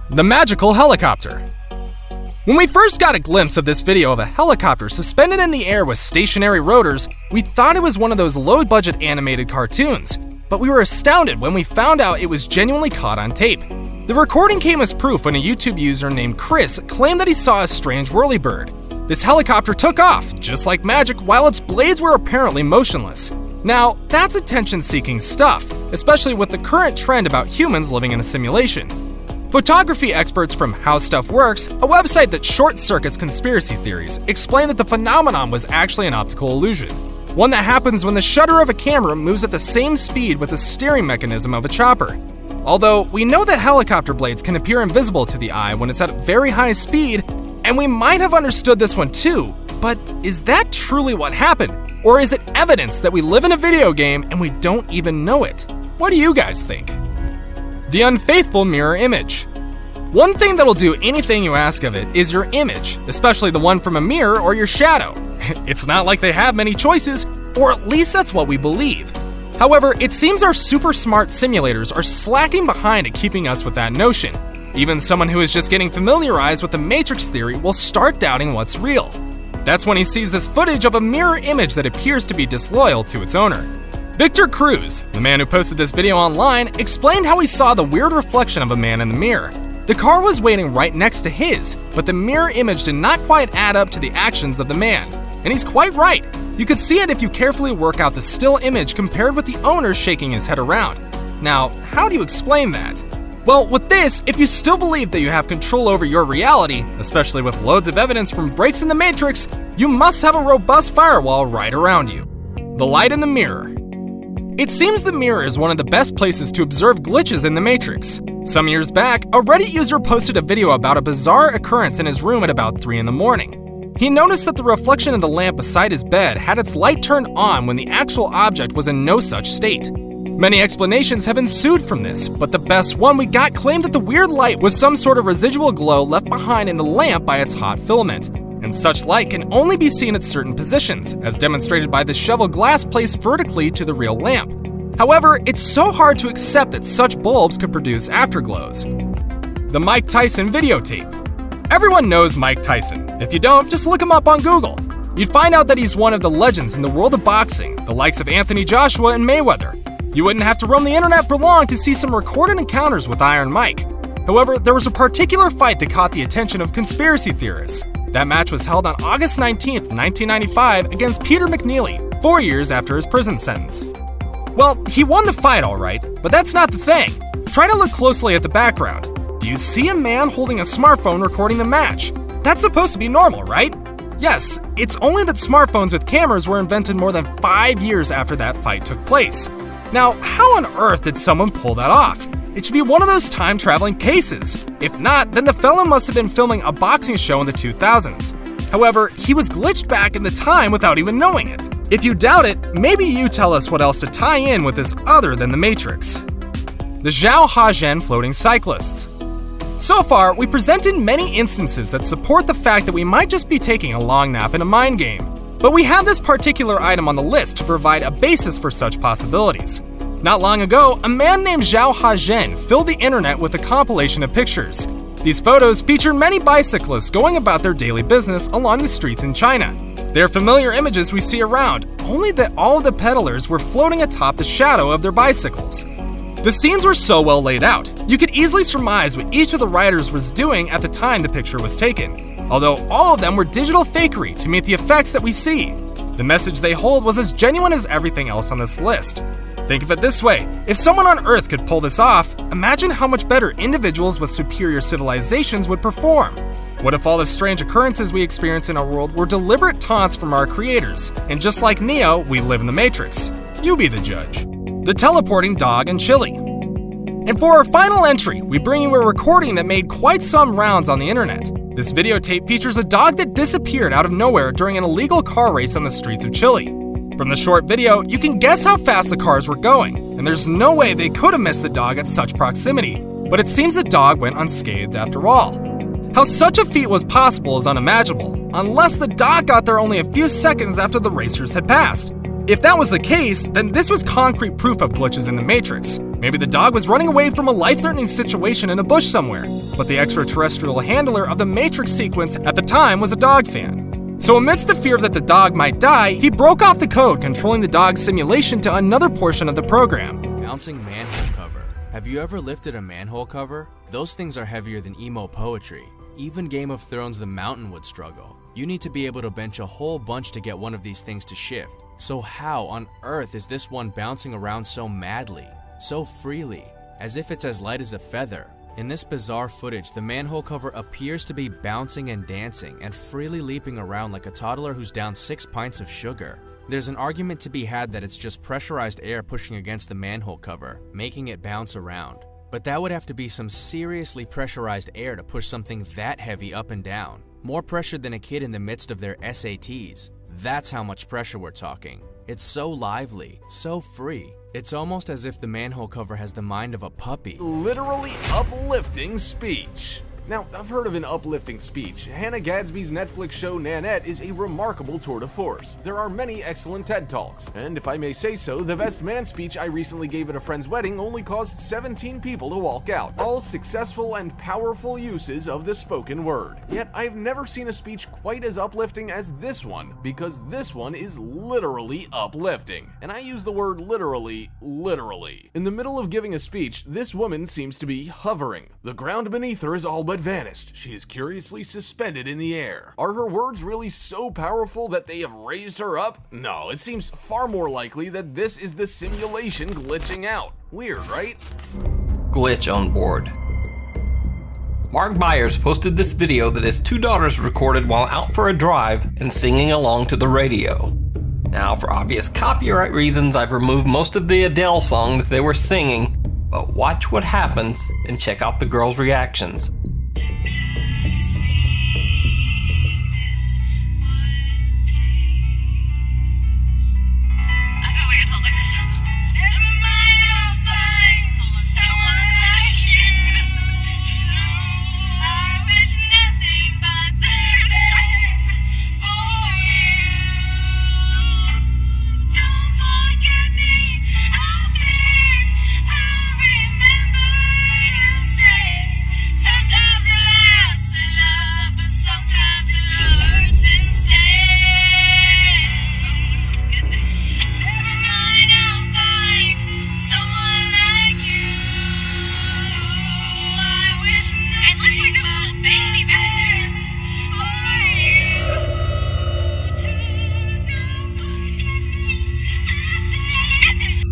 The magical helicopter. When we first got a glimpse of this video of a helicopter suspended in the air with stationary rotors, we thought it was one of those low-budget animated cartoons, but we were astounded when we found out it was genuinely caught on tape. The recording came as proof when a YouTube user named Chris claimed that he saw a strange whirlybird. This helicopter took off, just like magic, while its blades were apparently motionless. Now, that's attention-seeking stuff, especially with the current trend about humans living in a simulation. Photography experts from How Stuff Works, a website that short-circuits conspiracy theories, explained that the phenomenon was actually an optical illusion, one that happens when the shutter of a camera moves at the same speed with the steering mechanism of a chopper. Although, we know that helicopter blades can appear invisible to the eye when it's at very high speed, and we might have understood this one too, but is that truly what happened? Or is it evidence that we live in a video game and we don't even know it? What do you guys think? The Unfaithful mirror image. One thing that'll do anything you ask of it is your image, especially the one from a mirror or your shadow. It's not like they have many choices, or at least that's what we believe. However, it seems our super smart simulators are slacking behind at keeping us with that notion. Even someone who is just getting familiarized with the Matrix theory will start doubting what's real. That's when he sees this footage of a mirror image that appears to be disloyal to its owner. Victor Cruz, the man who posted this video online, explained how he saw the weird reflection of a man in the mirror. The car was waiting right next to his, but the mirror image did not quite add up to the actions of the man. And he's quite right. You could see it if you carefully work out the still image compared with the owner shaking his head around. Now, how do you explain that? Well, with this, if you still believe that you have control over your reality, especially with loads of evidence from breaks in the Matrix, you must have a robust firewall right around you. The light in the mirror. It seems the mirror is one of the best places to observe glitches in the Matrix. Some years back, a Reddit user posted a video about a bizarre occurrence in his room at about 3 in the morning. He noticed that the reflection of the lamp beside his bed had its light turned on when the actual object was in no such state. Many explanations have ensued from this, but the best one we got claimed that the weird light was some sort of residual glow left behind in the lamp by its hot filament. And such light can only be seen at certain positions, as demonstrated by the shovel glass placed vertically to the real lamp. However, it's so hard to accept that such bulbs could produce afterglows. The Mike Tyson videotape. Everyone knows Mike Tyson. If you don't, just look him up on Google. You'd find out that he's one of the legends in the world of boxing, the likes of Anthony Joshua and Mayweather. You wouldn't have to roam the internet for long to see some recorded encounters with Iron Mike. However, there was a particular fight that caught the attention of conspiracy theorists. That match was held on August 19th, 1995 against Peter McNeely, 4 years after his prison sentence. Well, he won the fight all right, but that's not the thing. Try to look closely at the background. Do you see a man holding a smartphone recording the match? That's supposed to be normal, right? Yes, it's only that smartphones with cameras were invented more than 5 years after that fight took place. Now, how on earth did someone pull that off? It should be one of those time-traveling cases. If not, then the fellow must have been filming a boxing show in the 2000s. However, he was glitched back in the time without even knowing it. If you doubt it, maybe you tell us what else to tie in with this other than the Matrix. The Zhao Jin floating cyclists. So far, we presented many instances that support the fact that we might just be taking a long nap in a mind game. But we have this particular item on the list to provide a basis for such possibilities. Not long ago, a man named Zhao Jin filled the internet with a compilation of pictures. These photos feature many bicyclists going about their daily business along the streets in China. They're familiar images we see around, only that all of the peddlers were floating atop the shadow of their bicycles. The scenes were so well laid out, you could easily surmise what each of the riders was doing at the time the picture was taken, although all of them were digital fakery to meet the effects that we see. The message they hold was as genuine as everything else on this list. Think of it this way, if someone on Earth could pull this off, imagine how much better individuals with superior civilizations would perform. What if all the strange occurrences we experience in our world were deliberate taunts from our creators, and just like Neo, we live in the Matrix? You be the judge. The teleporting dog in Chile. And for our final entry, we bring you a recording that made quite some rounds on the internet. This videotape features a dog that disappeared out of nowhere during an illegal car race on the streets of Chile. From the short video, you can guess how fast the cars were going, and there's no way they could have missed the dog at such proximity, but it seems the dog went unscathed after all. How such a feat was possible is unimaginable, unless the dog got there only a few seconds after the racers had passed. If that was the case, then this was concrete proof of glitches in the Matrix. Maybe the dog was running away from a life-threatening situation in a bush somewhere, but the extraterrestrial handler of the Matrix sequence at the time was a dog fan. So amidst the fear that the dog might die, he broke off the code controlling the dog's simulation to another portion of the program. Bouncing manhole cover. Have you ever lifted a manhole cover? Those things are heavier than emo poetry. Even Game of Thrones' The Mountain would struggle. You need to be able to bench a whole bunch to get one of these things to shift. So how on earth is this one bouncing around so madly, so freely, as if it's as light as a feather? In this bizarre footage, the manhole cover appears to be bouncing and dancing and freely leaping around like a toddler who's down 6 pints of sugar. There's an argument to be had that it's just pressurized air pushing against the manhole cover, making it bounce around. But that would have to be some seriously pressurized air to push something that heavy up and down. More pressure than a kid in the midst of their SATs. That's how much pressure we're talking. It's so lively, so free. It's almost as if the manhole cover has the mind of a puppy. Literally uplifting speech. Now, I've heard of an uplifting speech. Hannah Gadsby's Netflix show Nanette is a remarkable tour de force. There are many excellent TED Talks, and if I may say so, the best man speech I recently gave at a friend's wedding only caused 17 people to walk out. All successful and powerful uses of the spoken word. Yet, I've never seen a speech quite as uplifting as this one, because this one is literally uplifting. And I use the word literally. In the middle of giving a speech, this woman seems to be hovering. The ground beneath her is all but vanished. She is curiously suspended in the air. Are her words really so powerful that they have raised her up? No, it seems far more likely that this is the simulation glitching out. Weird, right? Glitch on board. Mark Byers posted this video that his 2 daughters recorded while out for a drive and singing along to the radio. Now, for obvious copyright reasons, I've removed most of the Adele song that they were singing, but watch what happens and check out the girls' reactions.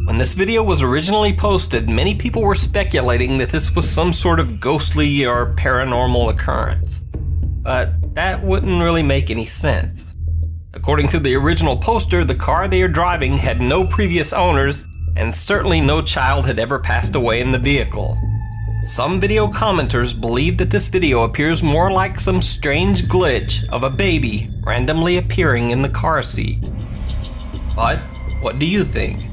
When this video was originally posted, many people were speculating that this was some sort of ghostly or paranormal occurrence. But that wouldn't really make any sense. According to the original poster, the car they are driving had no previous owners, and certainly no child had ever passed away in the vehicle. Some video commenters believe that this video appears more like some strange glitch of a baby randomly appearing in the car seat. But what do you think?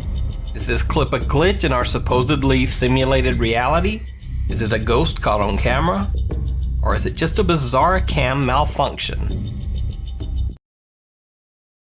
Is this clip a glitch in our supposedly simulated reality? Is it a ghost caught on camera? Or is it just a bizarre cam malfunction?